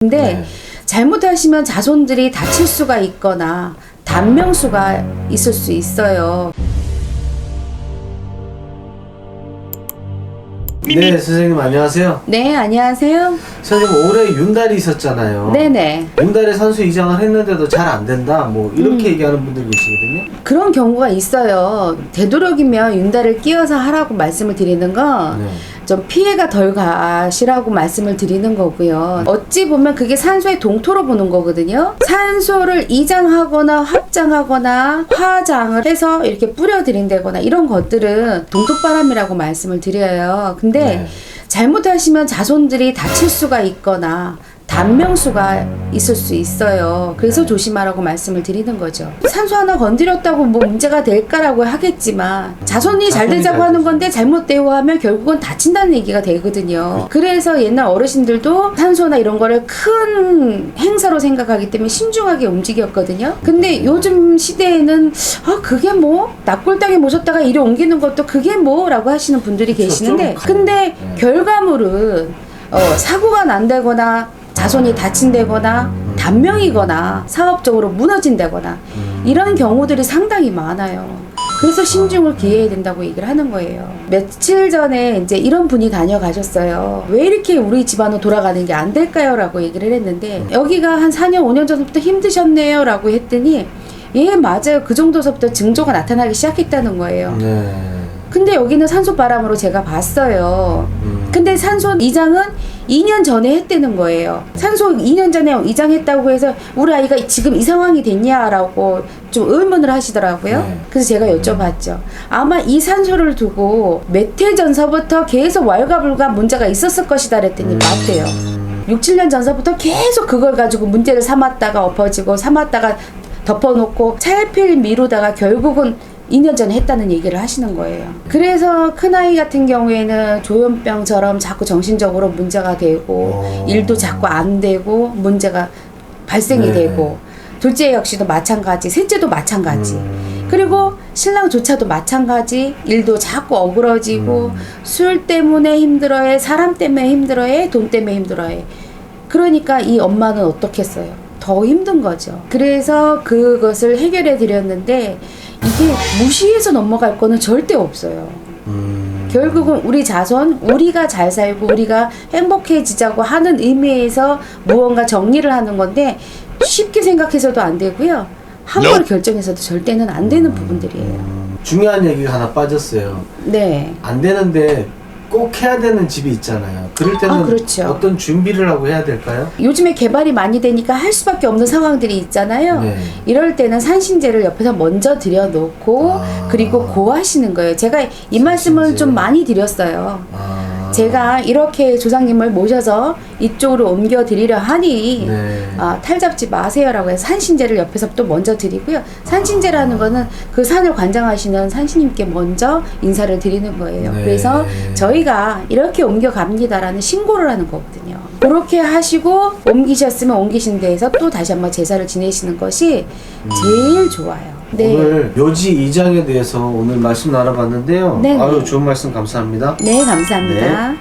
근데 네. 잘못하시면 자손들이 다칠 수가 있거나 단명수가 있을 수 있어요. 네, 선생님 안녕하세요. 네, 안녕하세요. 선생님 올해 윤달이 있었잖아요. 네네. 윤달에 산소 이장을 했는데도 잘 안 된다. 뭐 이렇게 얘기하는 분들이 계시거든요. 그런 경우가 있어요. 되도록이면 윤달을 끼워서 하라고 말씀을 드리는 건 네. 좀 피해가 덜 가시라고 말씀을 드리는 거고요. 어찌 보면 그게 산소의 동토로 보는 거거든요. 산소를 이장하거나 합장하거나 화장을 해서 이렇게 뿌려드린다거나 이런 것들은 동토바람이라고 말씀을 드려요. 근데 네. 잘못하시면 자손들이 다칠 수가 있거나 단명수가 있을 수 있어요. 그래서 조심하라고 말씀을 드리는 거죠. 산소 하나 건드렸다고 뭐 문제가 될까라고 하겠지만 자손이 잘 자손이 되자고 잘 하는 되죠. 건데 잘못되고 하면 결국은 다친다는 얘기가 되거든요. 그래서 옛날 어르신들도 산소나 이런 거를 큰 행사로 생각하기 때문에 신중하게 움직였거든요. 근데 요즘 시대에는 그게 뭐 납골 땅에 모셨다가 이리 옮기는 것도 그게 뭐라고 하시는 분들이 그쵸, 계시는데 좀 근데 네. 결과물은 사고가 난다거나 자손이 다친다거나 단명이거나 사업적으로 무너진다거나 이런 경우들이 상당히 많아요. 그래서 신중을 기해야 된다고 얘기를 하는 거예요. 며칠 전에 이제 이런 분이 다녀가셨어요. 왜 이렇게 우리 집안은 돌아가는 게 안 될까요? 라고 얘기를 했는데 여기가 한 4년 5년 전부터 힘드셨네요 라고 했더니 예 맞아요. 그 정도서부터 증조가 나타나기 시작했다는 거예요. 네. 근데 여기는 산소 바람으로 제가 봤어요. 근데 산소 이장은 2년 전에 했다는 거예요. 산소 2년 전에 이장했다고 해서 우리 아이가 지금 이 상황이 됐냐라고 좀 의문을 하시더라고요. 네. 그래서 제가 여쭤봤죠. 아마 이 산소를 두고 몇 해 전서부터 계속 왈가불가 문제가 있었을 것이다 그랬더니 맞대요. 6, 7년 전서부터 계속 그걸 가지고 문제를 삼았다가 엎어지고 삼았다가 덮어놓고 차일피일 미루다가 결국은 2년 전에 했다는 얘기를 하시는 거예요. 그래서 큰아이 같은 경우에는 조현병처럼 자꾸 정신적으로 문제가 되고 일도 자꾸 안 되고 문제가 발생이 네. 되고 둘째 역시도 마찬가지, 셋째도 마찬가지. 그리고 신랑조차도 마찬가지. 일도 자꾸 어그러지고 술 때문에 힘들어해, 사람 때문에 힘들어해, 돈 때문에 힘들어해. 그러니까 이 엄마는 어떻겠어요? 더 힘든 거죠. 그래서 그것을 해결해 드렸는데 이게 무시해서 넘어갈 거는 절대 없어요. 결국은 우리 자손, 우리가 잘 살고 우리가 행복해지자고 하는 의미에서 무언가 정리를 하는 건데 쉽게 생각해서도 안 되고요. 함부로 결정해서도 절대는 안 되는 부분들이에요. 중요한 얘기가 하나 빠졌어요. 네. 안 되는데 꼭 해야 되는 집이 있잖아요. 그럴 때는 그렇죠. 어떤 준비를 하고 해야 될까요? 요즘에 개발이 많이 되니까 할 수밖에 없는 상황들이 있잖아요. 네. 이럴 때는 산신제를 옆에서 먼저 드려놓고 그리고 고하시는 거예요. 제가 이 말씀을 산신제. 좀 많이 드렸어요. 제가 이렇게 조상님을 모셔서 이쪽으로 옮겨 드리려 하니 네. 탈잡지 마세요라고 해서 산신제를 옆에서 또 먼저 드리고요. 산신제라는 거는 그 산을 관장하시는 산신님께 먼저 인사를 드리는 거예요. 네. 그래서 저희가 이렇게 옮겨 갑니다라는 신고를 하는 거거든요. 그렇게 하시고 옮기셨으면 옮기신 데에서 또 다시 한번 제사를 지내시는 것이 제일 좋아요. 네. 오늘 묘지 이장에 대해서 오늘 말씀 나눠봤는데요. 네. 아유 좋은 말씀 감사합니다. 네, 감사합니다. 네.